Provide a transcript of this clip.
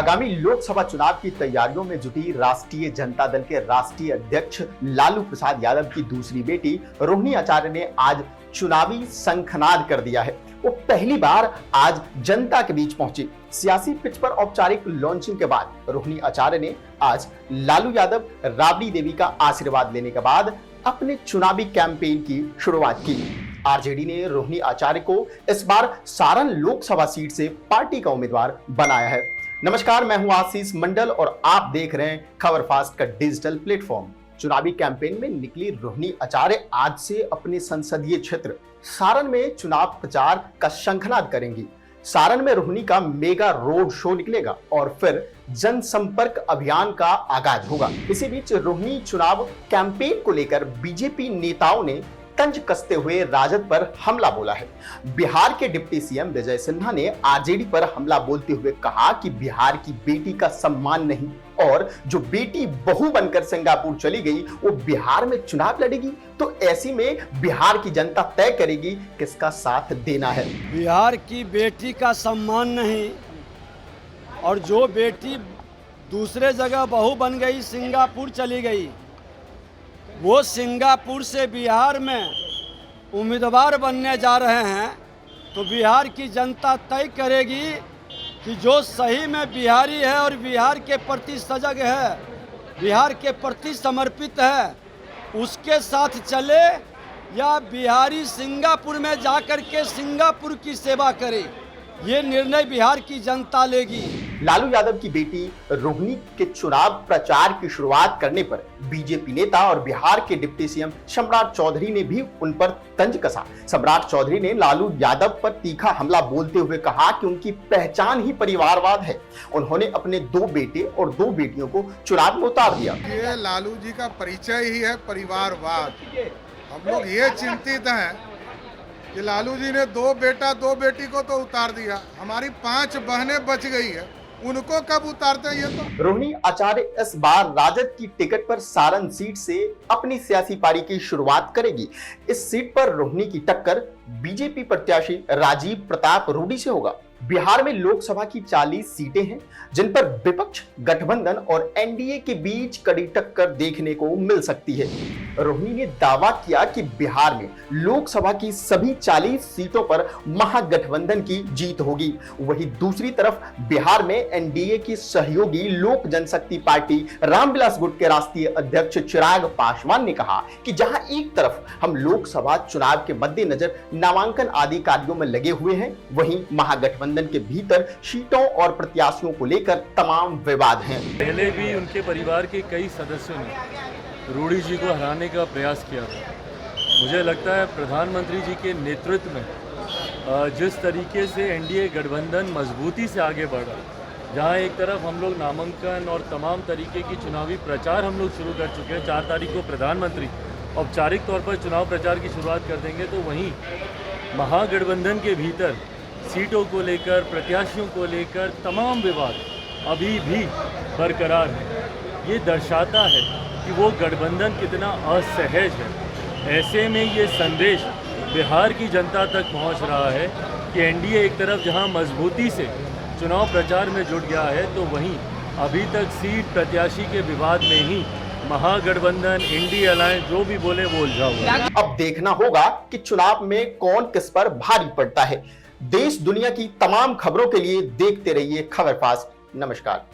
आगामी लोकसभा चुनाव की तैयारियों में जुटी राष्ट्रीय जनता दल के राष्ट्रीय अध्यक्ष लालू प्रसाद यादव की दूसरी बेटी रोहिणी आचार्य ने आज चुनावी शंखनाद कर दिया है। वो पहली बार आज जनता के बीच पहुंची। सियासी पिच पर औपचारिक लॉन्चिंग के बाद रोहिणी आचार्य ने आज लालू यादव, राबड़ी देवी का आशीर्वाद लेने के बाद अपने चुनावी कैंपेन की शुरुआत की। आरजेडी ने रोहिणी आचार्य को इस बार सारण लोकसभा सीट से पार्टी का उम्मीदवार बनाया है। नमस्कार, मैं हूं आशीष मंडल और आप देख रहे हैं खबर फास्ट का डिजिटल प्लेटफॉर्म। चुनावी कैंपेन में निकली रोहिणी आचार्य आज से अपने संसदीय क्षेत्र सारण में चुनाव प्रचार का शंखनाद करेंगी। सारण में रोहिणी का मेगा रोड शो निकलेगा और फिर जनसंपर्क अभियान का आगाज होगा। इसी बीच रोहिणी चुनाव कैंपेन को लेकर बीजेपी नेताओं ने तंज कसते हुए राजद पर हमला बोला है। बिहार के डिप्टी सीएम विजय सिन्हा ने आरजेडी पर हमला बोलते हुए कहा कि बिहार की बेटी का सम्मान नहीं और जो बेटी बहू बनकर सिंगापुर चली गई वो बिहार में चुनाव लड़ेगी, तो ऐसी में बिहार की जनता तय करेगी किसका साथ देना है। बिहार की बेटी का सम्मान नहीं और जो बेटी दूसरे जगह बहू बन गई, सिंगापुर चली गई, वो सिंगापुर से बिहार में उम्मीदवार बनने जा रहे हैं, तो बिहार की जनता तय करेगी कि जो सही में बिहारी है और बिहार के प्रति सजग है, बिहार के प्रति समर्पित है, उसके साथ चले या बिहारी सिंगापुर में जाकर के सिंगापुर की सेवा करे। ये निर्णय बिहार की जनता लेगी। लालू यादव की बेटी रोहिणी के चुनाव प्रचार की शुरुआत करने पर बीजेपी नेता और बिहार के डिप्टी सीएम सम्राट चौधरी ने भी उन पर तंज कसा। सम्राट चौधरी ने लालू यादव पर तीखा हमला बोलते हुए कहा कि उनकी पहचान ही परिवारवाद है। उन्होंने अपने 2 बेटे और 2 बेटियों को चुनाव में उतार दिया। ये लालू जी का परिचय ही है परिवारवाद। हम लोग ये चिंतित हैं कि लालू जी ने 2 बेटा 2 बेटी को तो उतार दिया, हमारी 5 बहनें बच गई है, उनको कब उतारते हैं? ये तो रोहिणी आचार्य इस बार राजद की टिकट पर सारण सीट से अपनी सियासी पारी की शुरुआत करेगी। इस सीट पर रोहिणी की टक्कर बीजेपी प्रत्याशी राजीव प्रताप रूडी से होगा। बिहार में लोकसभा की 40 सीटें हैं जिन पर विपक्ष, गठबंधन और एनडीए के बीच कड़ी टक्कर देखने को मिल सकती है। रोहिणी ने दावा किया कि बिहार में लोकसभा की सभी 40 सीटों पर महागठबंधन की जीत होगी। वहीं दूसरी तरफ बिहार में एनडीए की सहयोगी लोक जनशक्ति पार्टी रामविलास गुट के राष्ट्रीय अध्यक्ष चिराग पासवान ने कहा कि जहां एक तरफ हम लोकसभा चुनाव के मद्देनजर नामांकन आदि कार्यों में लगे हुए हैं, वहीं महागठबंधन के भीतर सीटों और प्रत्याशियों को लेकर तमाम विवाद हैं। पहले भी उनके परिवार के कई सदस्यों ने रूडी जी को हराने का प्रयास किया था। मुझे लगता है प्रधानमंत्री जी के नेतृत्व में जिस तरीके से एनडीए गठबंधन मजबूती से आगे बढ़ा, जहां एक तरफ हम लोग नामांकन और तमाम तरीके की चुनावी प्रचार हम लोग शुरू कर चुके हैं, 4 तारीख को प्रधानमंत्री औपचारिक तौर पर चुनाव प्रचार की शुरुआत कर देंगे, तो वहीं महागठबंधन के भीतर सीटों को लेकर, प्रत्याशियों को लेकर तमाम विवाद अभी भी बरकरार है। ये दर्शाता है कि वो गठबंधन कितना असहज है। ऐसे में ये संदेश बिहार की जनता तक पहुंच रहा है कि एनडीए एक तरफ जहां मजबूती से चुनाव प्रचार में जुट गया है, तो वहीं अभी तक सीट प्रत्याशी के विवाद में ही महागठबंधन, इंडी अलायंस जो भी बोले वो उलझा हुआ है। अब देखना होगा कि चुनाव में कौन किस पर भारी पड़ता है। देश दुनिया की तमाम खबरों के लिए देखते रहिए खबर फास्ट। नमस्कार।